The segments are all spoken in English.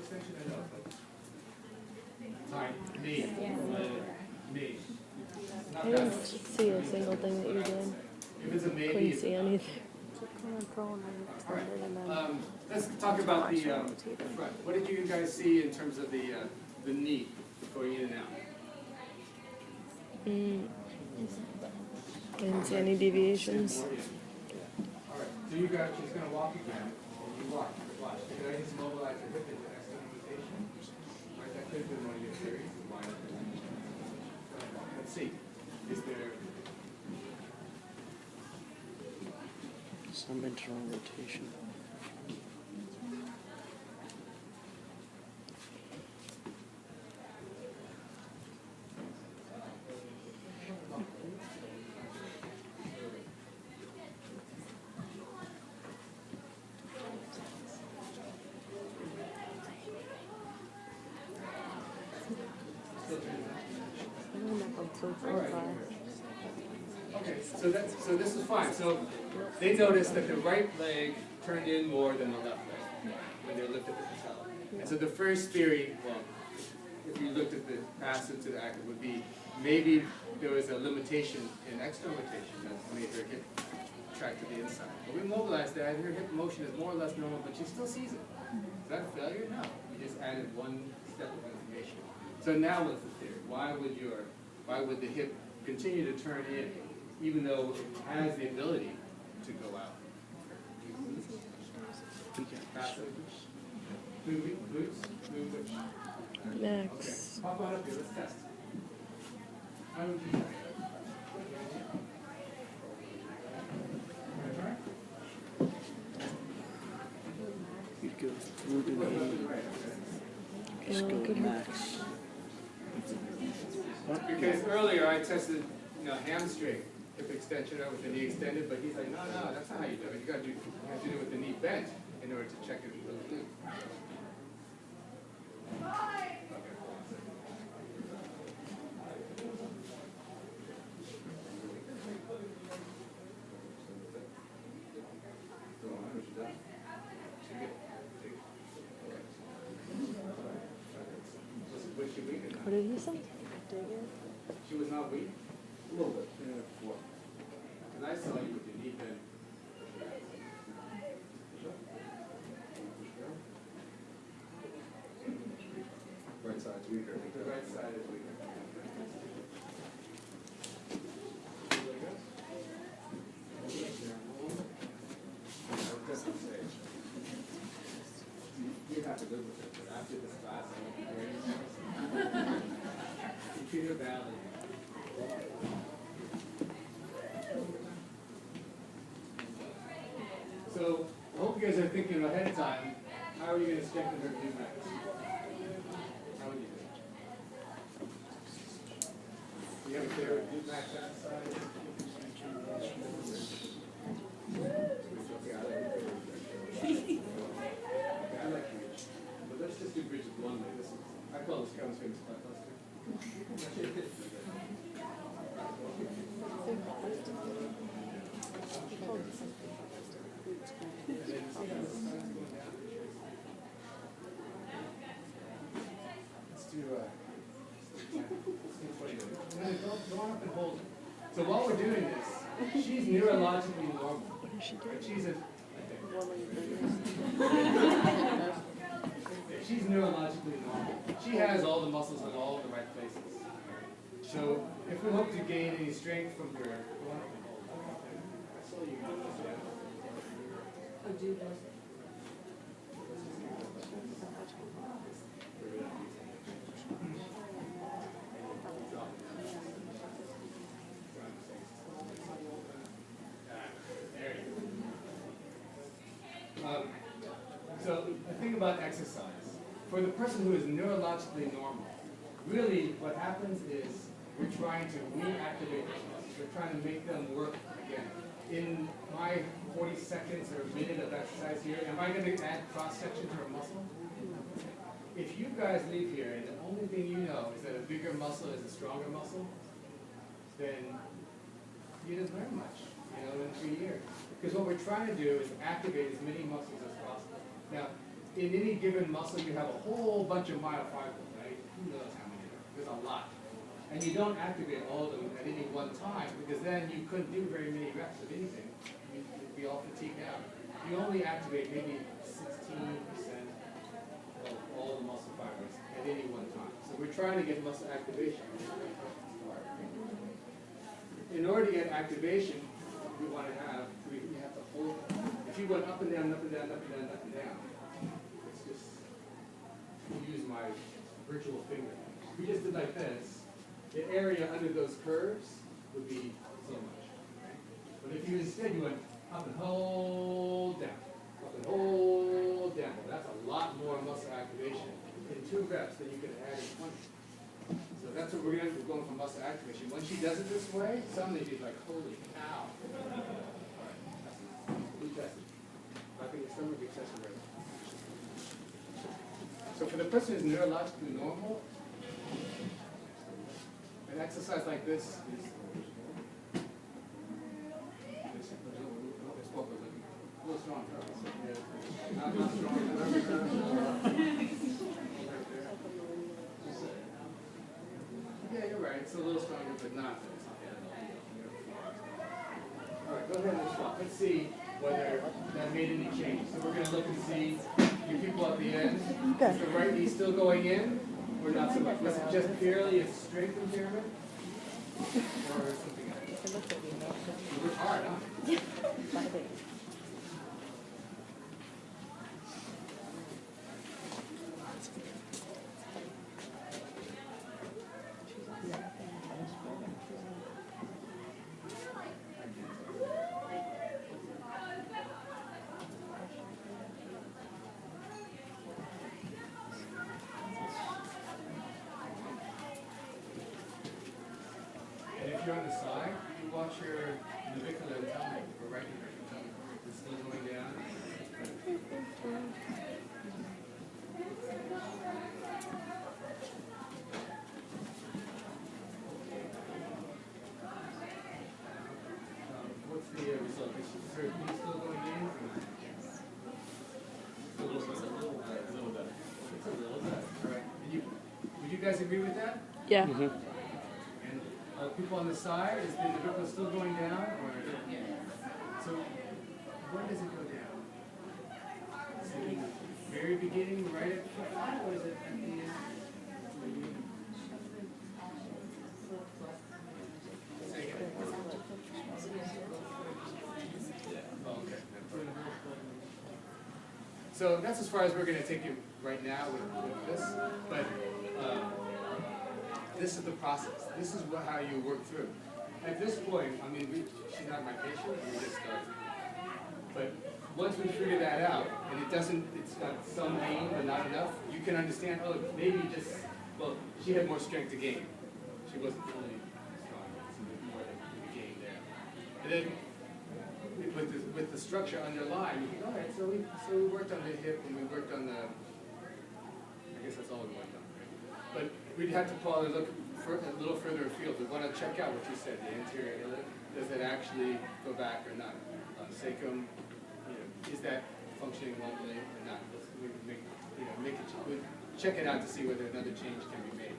extension? I know, but sorry, knee. Knee. I didn't see a single thing that you did. If it's a maybe, Couldn't see anything. all right. Let's talk about the front. What did you guys see in terms of the knee going in and out? I didn't see any deviations. All right. So you guys, she's going to walk again. You watch. Can I just mobilize your hip into external rotation? Right. That could have been one of your theories. Let's see. Is there some internal rotation? Okay, so this is fine. So they noticed that the right leg turned in more than the left leg when they lifted the patella. And so the first theory, well, if you looked at the passive to the active, would be maybe there was a limitation in external rotation that made her hip track to the inside. But we mobilized that, and her hip motion is more or less normal, but she still sees it. Is that a failure? No. You just added one step of information. So now what's the theory? Why would the hip continue to turn in, even though it has the ability to go out? Passive. Move glutes. Move which? Next. Okay. Pop on up here. Let's test. How would you You'd go through the knee. Just go max. Because earlier I tested, hamstring hip extension out with the knee extended, but he's like, no, that's not how you do it. You have to do it with the knee bent in order to check it with the glute. What did he say? She was not weak? A little bit. Because I saw you with your knee bent. Right side's weaker. The right side is weaker. You have to live with it, but after this class, I won't be very nervous. Computer Valley. So, I hope you guys are thinking ahead of time, how are you going to strengthen her glute max? How would you do it? You have a clear glute max that side? I like bridge. But let's just do bridges one way. I call this Kevin Swing's flat cluster. Let's do 20. Go on up and hold it. So while we're doing this, she's neurologically normal. She's she's neurologically normal. She has all the muscles in all the right places. So if we hope to gain any strength from her, go on up and hold it. I saw you. So the thing about exercise, for the person who is neurologically normal, really what happens is we're trying to reactivate those muscles. We're trying to make them work again. In my 40 seconds or a minute of exercise here, am I going to add cross-section to a muscle? If you guys leave here and the only thing you know is that a bigger muscle is a stronger muscle, then you didn't learn much, in 3 years. Because what we're trying to do is activate as many muscles as possible. Now, in any given muscle, you have a whole bunch of myofibrils, right? Who knows how many? There's a lot. And you don't activate all of them at any one time, because then you couldn't do very many reps of anything. You'd be all fatigued out. You only activate maybe 16% of all the muscle fibers at any one time. So we're trying to get muscle activation. In order to get activation, we want to have, we have to hold. If you went up and down, up and down, up and down, up and down, it's just, use my virtual finger. If we just did like this, the area under those curves would be so much. Right? But if you instead you went up and hold down, up and hold down, well, that's a lot more muscle activation in 2 reps than you could add in 20. So that's what we're going from muscle activation. When she does it this way, suddenly she's like, holy cow. All right, we tested. I think it's somewhere we tested right now. So for the person who's neurologically normal, an exercise like this is a little strong. Not strong. Yeah, you're right. It's a little stronger, but not. All right, go ahead and swap. Let's see whether that made any change. So we're going to look and see your people at the end. Is the right knee still going in, or not so much? Was it just purely a strength impairment, or something else? You work hard, huh? And if you're on the side, you watch your navicular and tell me, or right here, tell me, it's still going down. What's the result? Is her knee still going in? Yes. Still going in? It's a little better. It's a little better. All right. Would you guys agree with that? Yeah. Mm-hmm. People on the side, is the navicular still going down? Or so when does it go down? Is it in the very beginning, right at the front, or is it at the end? Say again. Oh, okay. So that's as far as we're going to take you right now with this. But this is the process. This is how you work through. At this point, I mean, she's not my patient, we just started. But once we figure that out, and it's got some gain, but not enough, you can understand, oh, maybe just, well, she had more strength to gain. She wasn't fully strong, so there's more to gain there. And then with the structure underlying, you think, all right, so we worked on the hip, and we worked on the, I guess that's all we worked on. But we'd have to probably look a little further afield. We want to check out what you said, the anterior iliac. Does it actually go back or not? Sacrum, is that functioning normally or not? We'll check it out to see whether another change can be made.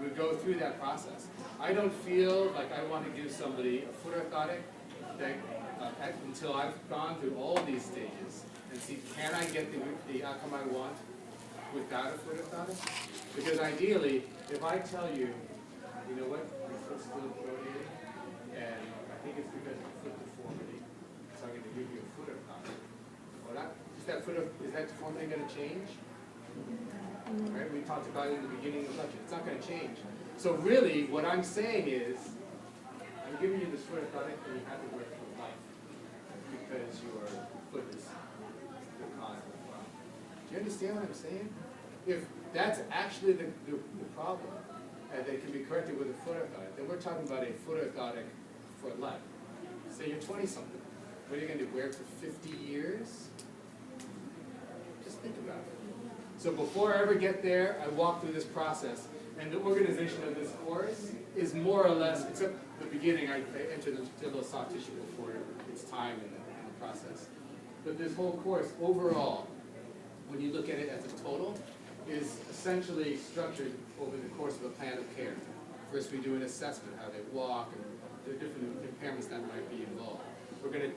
We go through that process. I don't feel like I want to give somebody a foot orthotic until I've gone through all these stages and see, can I get the outcome I want without a foot orthotic? Because ideally, if I tell you, you know what, your foot's still pronated, and I think it's because of foot deformity, so I'm going to give you a foot orthotic. Well, is that deformity going to change? Right? We talked about it in the beginning of the lecture. It's not going to change. So really, what I'm saying is, I'm giving you this foot orthotic, and you have to wear it for life because your foot is the cause of the problem. Do you understand what I'm saying? If that's actually the problem, and they can be corrected with a foot orthotic, then we're talking about a foot orthotic for life. Say you're 20-something. What are you going to do, wear it for 50 years? Just think about it. So before I ever get there, I walk through this process. And the organization of this course is more or less, except the beginning, I enter the little soft tissue before its time in the process. But this whole course, overall, when you look at it essentially structured over the course of a plan of care. First, we do an assessment, how they walk, and the different impairments that might be involved. We're going to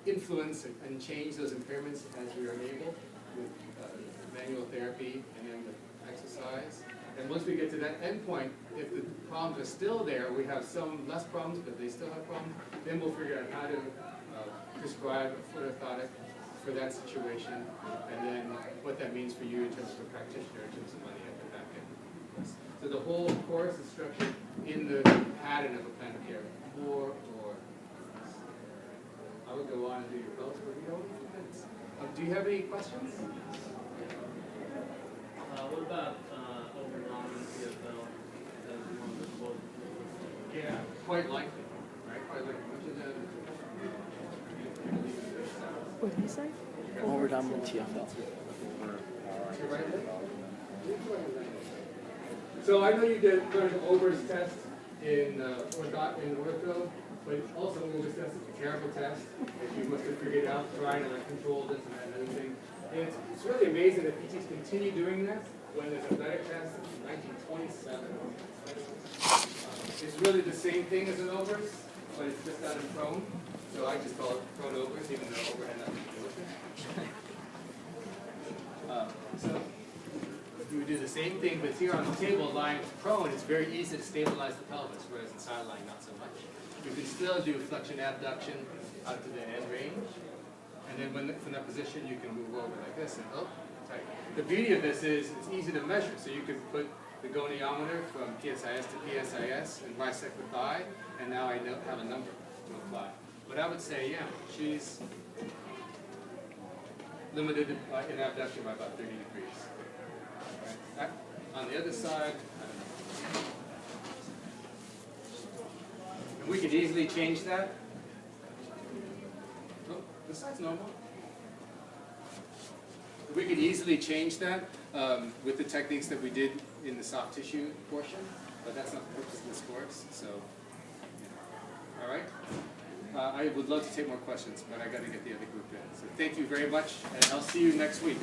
influence and change those impairments as we are able with manual therapy and then with exercise. And once we get to that end point, if the problems are still there, we have some less problems, but they still have problems, then we'll figure out how to prescribe a foot orthotic for that situation, and then what that means for you in terms of a practitioner, in terms of money at the back end. So the whole course is structured in the pattern of a plan of care, more or less. I would go on and do your belts, but we don't have a few minutes. Do you have any questions? What about overwhelming CFL as one of the quotes? Yeah, quite likely, right? Quite likely. Much of that. What did he say? Overdominant TFL. Your right leg? So I know you did learn the Ober's test in ortho, but also Ober's test is a terrible test that you must have figured out trying to control this and that and everything. And it's really amazing that PTs continue doing that when there's a better test in 1927. It's really the same thing as an Ober's, but it's just done in prone. So I just call it prone Ober's, even though Ober had nothing to do with it. So we do the same thing, but here on the table, lying prone, it's very easy to stabilize the pelvis, whereas in side lying, not so much. You can still do flexion abduction out to the end range, and then from that position, you can move over like this and tight. The beauty of this is it's easy to measure, so you can put the goniometer from PSIS to PSIS and bisect the thigh, and now I have a number to apply. But I would say, yeah, she's limited in abduction by about 30 degrees. Right. On the other side, and we could easily change that. Oh, this side's normal. We could easily change that with the techniques that we did in the soft tissue portion, but that's not the purpose of this course. So, yeah. All right. I would love to take more questions, but I got to get the other group in. So thank you very much, and I'll see you next week.